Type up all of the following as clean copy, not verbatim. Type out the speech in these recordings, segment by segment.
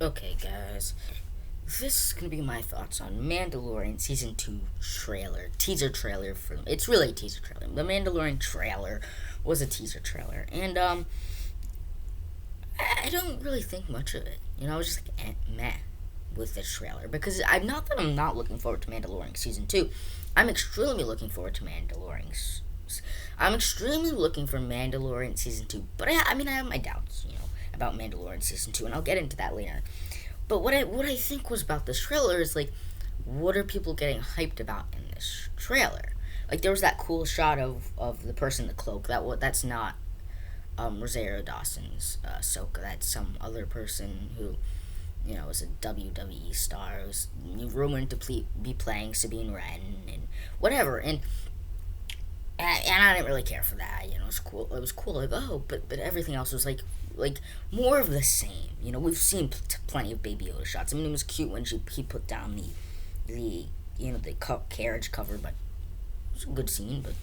Okay, guys, this is gonna be my thoughts on Mandalorian season 2 teaser trailer for. It's really a teaser trailer. The Mandalorian trailer was a teaser trailer, and I don't really think much of it. I was just like meh with this trailer because I'm not that I'm not looking forward to Mandalorian season 2. I'm extremely looking forward to Mandalorian. I'm extremely looking for Mandalorian season 2, but I have my doubts, about Mandalorian season 2, and I'll get into that later. But what I think was about this trailer is like, what are people getting hyped about in this trailer? Like there was that cool shot of the person in the cloak. That's not Rosario Dawson's Ahsoka. That's some other person who is a WWE star. It was rumored to be playing Sabine Wren and whatever. And I didn't really care for that. It was cool. It was cool. Like but everything else was like more of the same. We've seen plenty of Baby Yoda shots. I mean, it was cute when he put down the carriage cover, but it was a good scene. But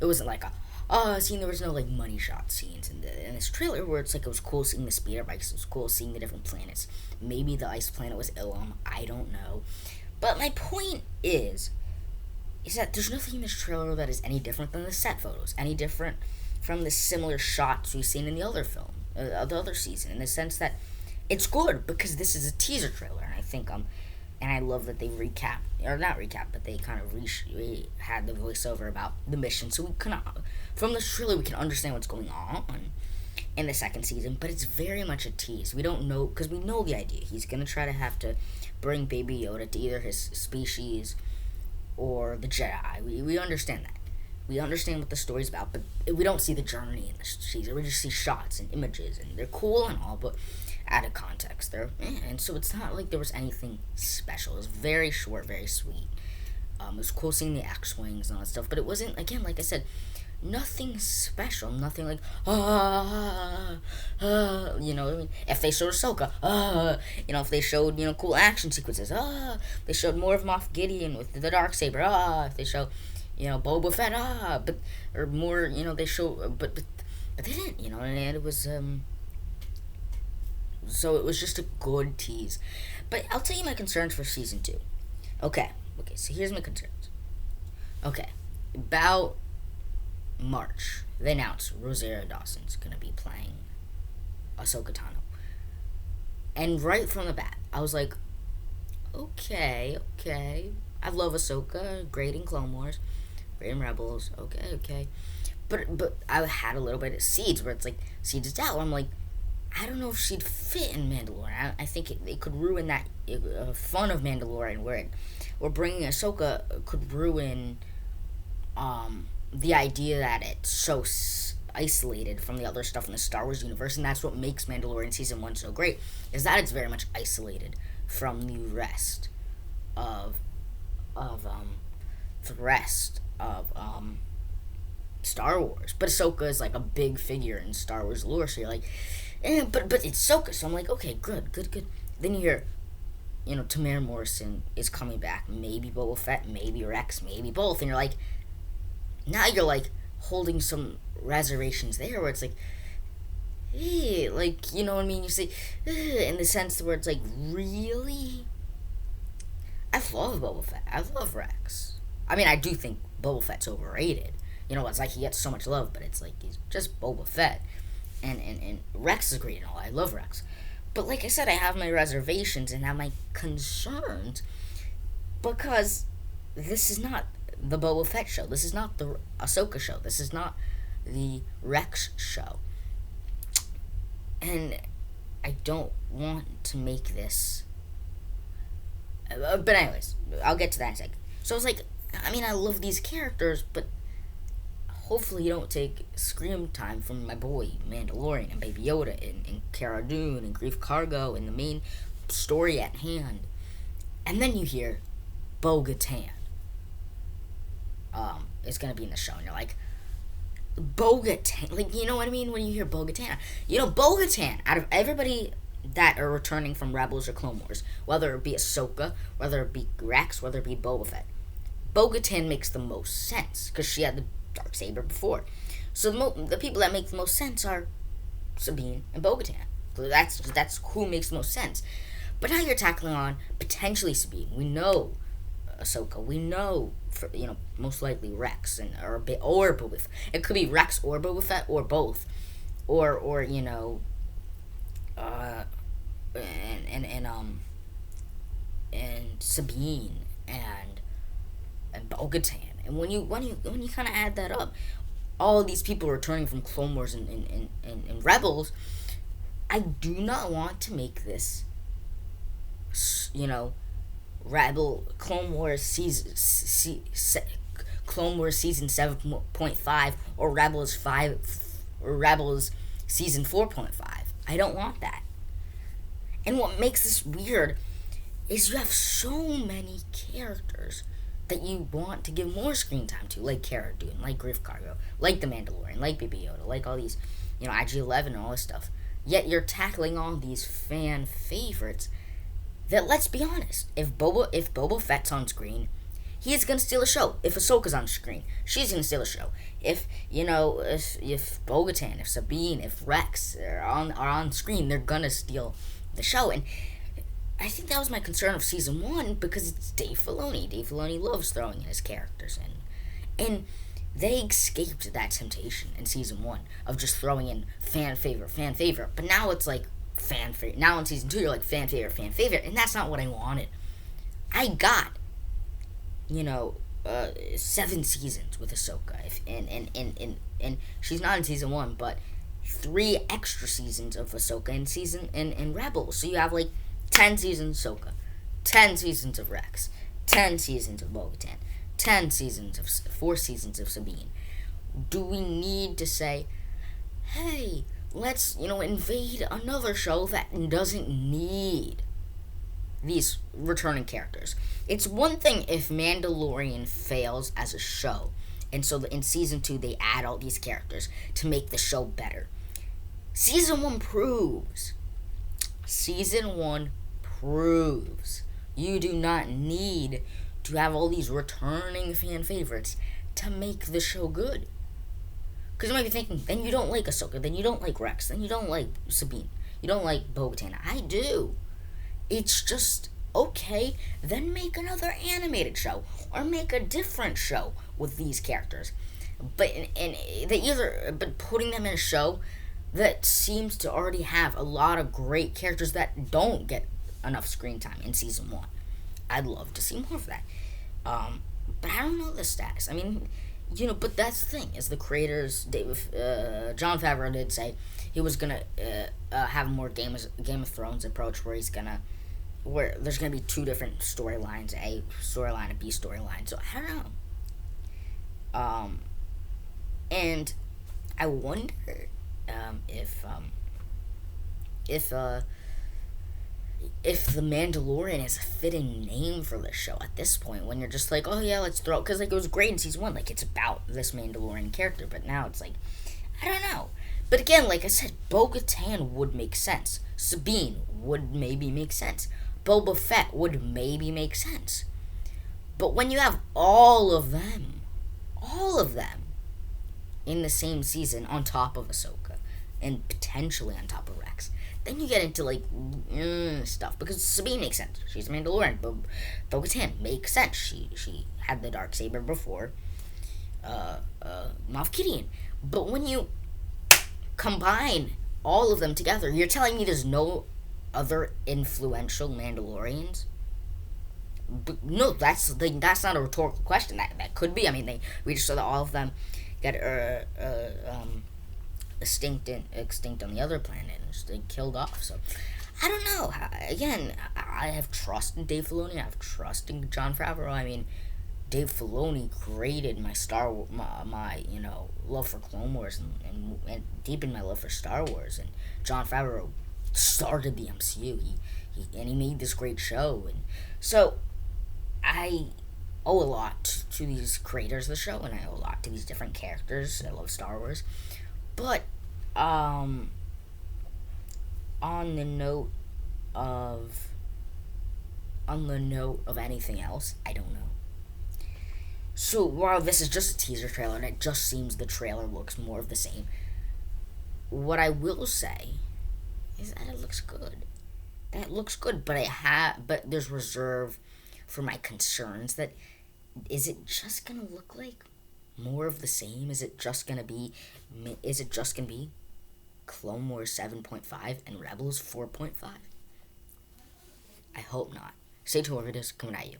it wasn't like a scene. There was no like money shot scenes in this trailer where it's like it was cool seeing the speeder bikes. It was cool seeing the different planets. Maybe the ice planet was Ilum. I don't know. But my point is that there's nothing in this trailer that is any different than the set photos, any different from the similar shots we've seen in the other film, the other season, in the sense that it's good because this is a teaser trailer, and I think and I love that they but they kind of had the voiceover about the mission, so we can from this trailer we can understand what's going on in the second season, but it's very much a tease. We don't know because we know the idea. He's gonna try to have to bring Baby Yoda to either his species or the Jedi. We understand that. We understand what the story's about, but we don't see the journey in the season. We just see shots and images, and they're cool and all, but out of context. And so it's not like there was anything special. It was very short, very sweet. It was cool seeing the X-Wings and all that stuff, but it wasn't, again, like I said, nothing special, nothing like, if they showed Ahsoka, if they showed, cool action sequences, they showed more of Moff Gideon with the Darksaber, if they show, Boba Fett, or more, they show, but they didn't, and it was, so it was just a good tease. But I'll tell you my concerns for season 2. Okay, so here's my concerns. Okay, about March, they announced Rosario Dawson's gonna be playing Ahsoka Tano. And right from the bat, I was like, okay. I love Ahsoka, great in Clone Wars, great in Rebels, okay. But I had a little bit of Seeds where it's like, Seeds is out. I'm like, I don't know if she'd fit in Mandalorian. I think it could ruin that fun of Mandalorian where bringing Ahsoka could ruin the idea that it's so isolated from the other stuff in the Star Wars universe, and that's what makes Mandalorian season 1 so great, is that it's very much isolated from the rest of Star Wars. But Ahsoka is like a big figure in Star Wars lore, so you're like, but it's Ahsoka, so I'm like, okay, good. Then you hear, Tamara Morrison is coming back, maybe Boba Fett, maybe Rex, maybe both, and you're like, now you're like holding some reservations there where it's like, like, you know what I mean? You say, in the sense where it's like, really? I love Boba Fett. I love Rex. I mean, I do think Boba Fett's overrated. It's like he gets so much love, but it's like he's just Boba Fett. And Rex is great and all. I love Rex. But like I said, I have my reservations and have my concerns because this is not the Boba Fett show. This is not the Ahsoka show. This is not the Rex show. And I don't want to make this. But anyways, I'll get to that in a second. So I was like, I love these characters, but hopefully you don't take screen time from my boy Mandalorian and Baby Yoda and Cara Dune and Grief Karga and the main story at hand. And then you hear Bo-Katan is going to be in the show, and you're like, Bo-Katan, like, you know what I mean when you hear Bo-Katan? Bo-Katan, out of everybody that are returning from Rebels or Clone Wars, whether it be Ahsoka, whether it be Rex, whether it be Boba Fett, Bo-Katan makes the most sense, because she had the Darksaber before. So the people that make the most sense are Sabine and Bo-Katan. That's who makes the most sense. But now you're tackling on potentially Sabine. We know Ahsoka. We know, most likely Rex and or Boba. It could be Rex or Boba Fett or both, or uh, and Sabine and Bo-Katan. And when you kind of add that up, all these people returning from Clone Wars and Rebels, I do not want to make this, you know, Rebel Clone Wars Clone Wars season 7.5 or Rebels season 4.5. I don't want that. And what makes this weird is you have so many characters that you want to give more screen time to, like Cara Dune, like Griff Cargo, like The Mandalorian, like Baby Yoda, like all these, IG-11 and all this stuff. Yet you're tackling all these fan favorites that, let's be honest, if Boba Fett's on screen, he is gonna steal a show. If Ahsoka's on screen, she's gonna steal a show. If Bo-Katan, if Sabine, if Rex are on screen, they're gonna steal the show. And I think that was my concern of season 1 because it's Dave Filoni. Dave Filoni loves throwing in his characters in, and they escaped that temptation in season 1 of just throwing in fan favorite. But now it's like fan favorite. Now in season 2, you're like fan favorite, and that's not what I wanted. I got, 7 seasons with Ahsoka, and she's not in season 1, but 3 extra seasons of Ahsoka in Rebels. So you have like 10 seasons of Ahsoka, 10 seasons of Rex, 10 seasons of Bo-Katan, 4 seasons of Sabine. Do we need to say, hey, let's, invade another show that doesn't need these returning characters? It's one thing if Mandalorian fails as a show, and so in season 2 they add all these characters to make the show better. Season 1 proves you do not need to have all these returning fan favorites to make the show good. Because you might be thinking, then you don't like Ahsoka, then you don't like Rex, then you don't like Sabine, you don't like Bo-Katan. I do. It's just, okay, then make another animated show, or make a different show with these characters. But putting them in a show that seems to already have a lot of great characters that don't get enough screen time in season 1. I'd love to see more of that. But I don't know the status. I mean, but that's the thing, is the creators, Jon Favreau did say he was gonna have a more Game of Thrones approach, where there's gonna be 2 different storylines, A storyline and B storyline. So I don't know. And I wonder if The Mandalorian is a fitting name for this show at this point, when you're just like, oh yeah, let's throw, because it was great in season 1, it's about this Mandalorian character, but now it's like, I don't know. But again, like I said, Bo-Katan would make sense. Sabine would maybe make sense. Boba Fett would maybe make sense. But when you have all of them in the same season on top of Ahsoka, and potentially on top of Rex, then you get into stuff, because Sabine makes sense. She's a Mandalorian. Bo-Katan makes sense. She had the Darksaber before Moff Gideon. But when you combine all of them together, you're telling me there's no other influential Mandalorians? But no, that's not a rhetorical question. That could be. I mean, we just saw that all of them got extinct on the other planet and just killed off. So I don't know. Again, I have trust in Dave Filoni. I have trust in Jon Favreau. I mean, Dave Filoni created my love for Clone Wars and deepened my love for Star Wars. And Jon Favreau started the MCU. He made this great show, and so I owe a lot to these creators of the show, and I owe a lot to these different characters. I love Star Wars. But on the note of anything else, I don't know. So while this is just a teaser trailer, and it just seems the trailer looks more of the same, what I will say is that it looks good. That looks good, but there's reserve for my concerns that is it just gonna look like more of the same? Is it just gonna be Clone Wars 7.5 and Rebels 4.5? I hope not. Stay tuned for videos coming at you.